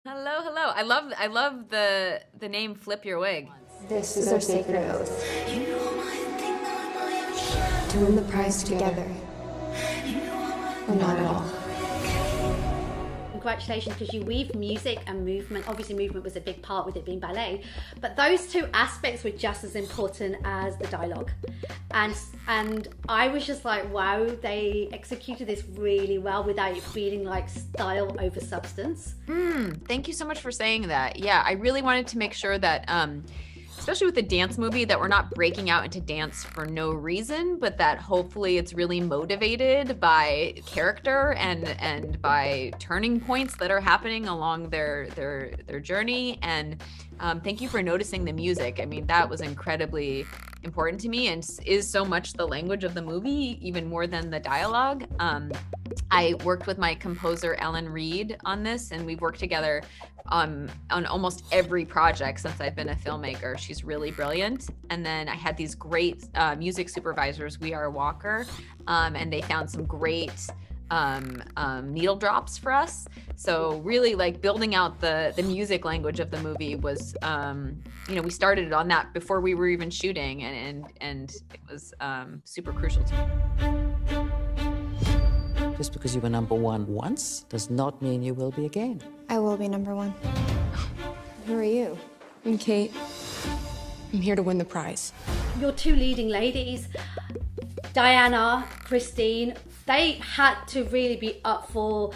Hello, hello. I love the name Flip Your Wig. This is our sacred oath. To win the prize together. Or not at all. Congratulations, because you weave music and movement. Obviously movement was a big part with it being ballet, but those two aspects were just as important as the dialogue. And I was just like, wow, they executed this really well without it feeling like style over substance. Thank you so much for saying that. Yeah, I really wanted to make sure that especially with a dance movie, that we're not breaking out into dance for no reason, but that hopefully it's really motivated by character and by turning points that are happening along their journey. And thank you for noticing the music. I mean, that was incredibly important to me and is so much the language of the movie, even more than the dialogue. I worked with my composer, Ellen Reed, on this, and we've worked together on almost every project since I've been a filmmaker. She's really brilliant. And then I had these great music supervisors, We Are Walker, and they found some great needle drops for us. So really like building out the music language of the movie was, we started on that before we were even shooting, and it was super crucial to me. Just because you were number one once does not mean you will be again. I will be number one. Who are you? I'm Kate. I'm here to win the prize. Your two leading ladies, Diana, Christine, they had to really be up for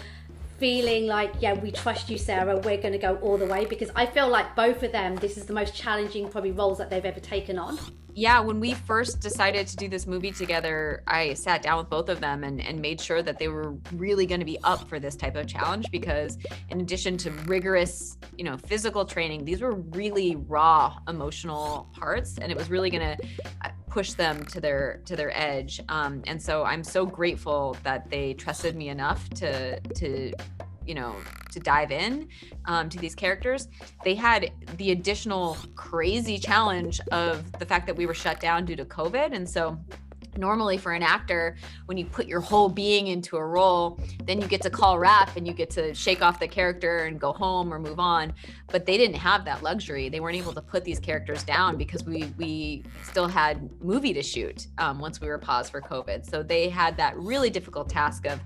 feeling like, yeah, we trust you, Sarah, we're going to go all the way, because I feel like both of them, this is the most challenging probably roles that they've ever taken on. Yeah, when we first decided to do this movie together, I sat down with both of them and made sure that they were really going to be up for this type of challenge, because in addition to rigorous, physical training, these were really raw emotional parts, and it was really going to push them to their edge. And so I'm so grateful that they trusted me enough to dive in to these characters. They had the additional crazy challenge of the fact that we were shut down due to COVID. And so normally for an actor, when you put your whole being into a role, then you get to call wrap and you get to shake off the character and go home or move on. But they didn't have that luxury. They weren't able to put these characters down because we still had movie to shoot once we were paused for COVID. So they had that really difficult task of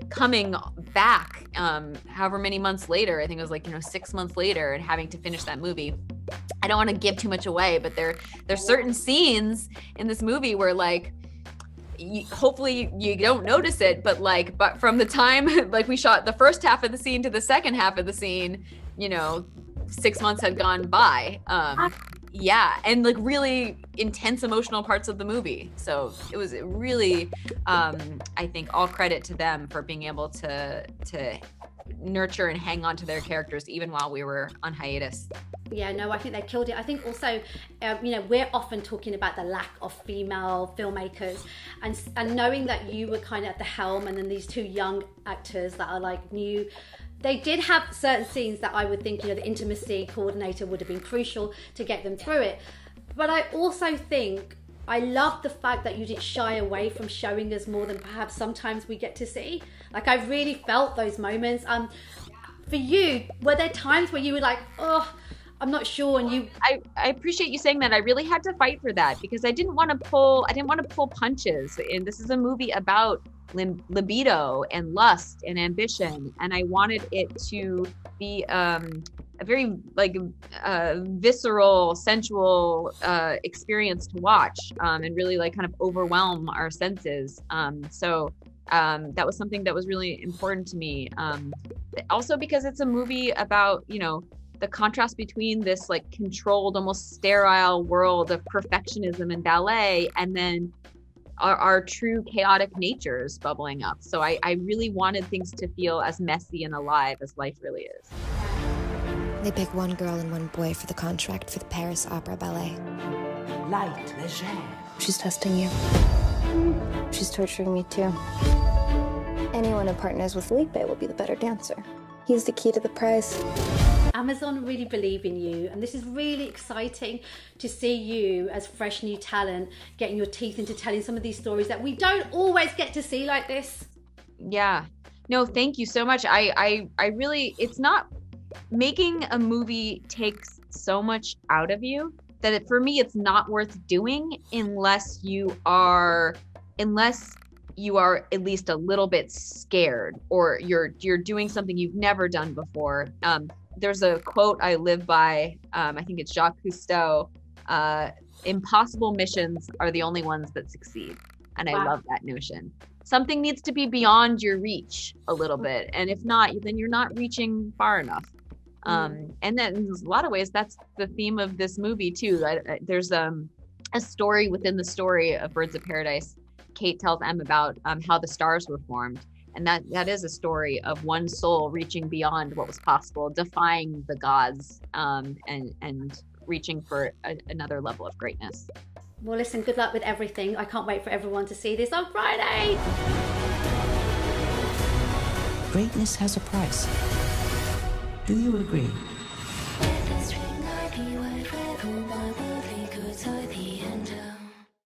coming back however many months later. I think it was 6 months later, and having to finish that movie. I don't want to give too much away, but there's certain scenes in this movie where hopefully you don't notice it, but from the time we shot the first half of the scene to the second half of the scene, 6 months had gone by. And really intense emotional parts of the movie. So it was really, I think, all credit to them for being able to nurture and hang on to their characters even while we were on hiatus. Yeah, no, I think they killed it. I think also, we're often talking about the lack of female filmmakers, and knowing that you were kind of at the helm, and then these two young actors that are new. They did have certain scenes that I would think, the intimacy coordinator would have been crucial to get them through it. But I also think I love the fact that you didn't shy away from showing us more than perhaps sometimes we get to see. I really felt those moments. For you, were there times where you were like, oh, I'm not sure, and you... I appreciate you saying that. I really had to fight for that, because I didn't want to pull punches. And this is a movie about libido and lust and ambition, and I wanted it to be a very visceral, sensual experience to watch, and really kind of overwhelm our senses. So that was something that was really important to me. Also because it's a movie about, the contrast between this controlled, almost sterile world of perfectionism and ballet, and then our true chaotic natures bubbling up. So I really wanted things to feel as messy and alive as life really is. They pick one girl and one boy for the contract for the Paris Opera Ballet. Light, légère. She's testing you. She's torturing me too. Anyone who partners with Felipe will be the better dancer. He's the key to the prize. Amazon really believe in you, and this is really exciting to see you as fresh new talent getting your teeth into telling some of these stories that we don't always get to see like this. Yeah, no, thank you so much. I really, it's not making a movie takes so much out of you that for me, it's not worth doing unless you are at least a little bit scared, or you're doing something you've never done before. There's a quote I live by. I think it's Jacques Cousteau. Impossible missions are the only ones that succeed. And I love that notion. Something needs to be beyond your reach a little bit. And if not, then you're not reaching far enough. And then in a lot of ways, that's the theme of this movie too. There's a story within the story of Birds of Paradise. Kate tells Em about how the stars were formed. And that is a story of one soul reaching beyond what was possible, defying the gods, and reaching for another level of greatness. Well, listen, good luck with everything. I can't wait for everyone to see this on Friday. Greatness has a price. Do you agree? String like you, I read all my worldly goods at the end of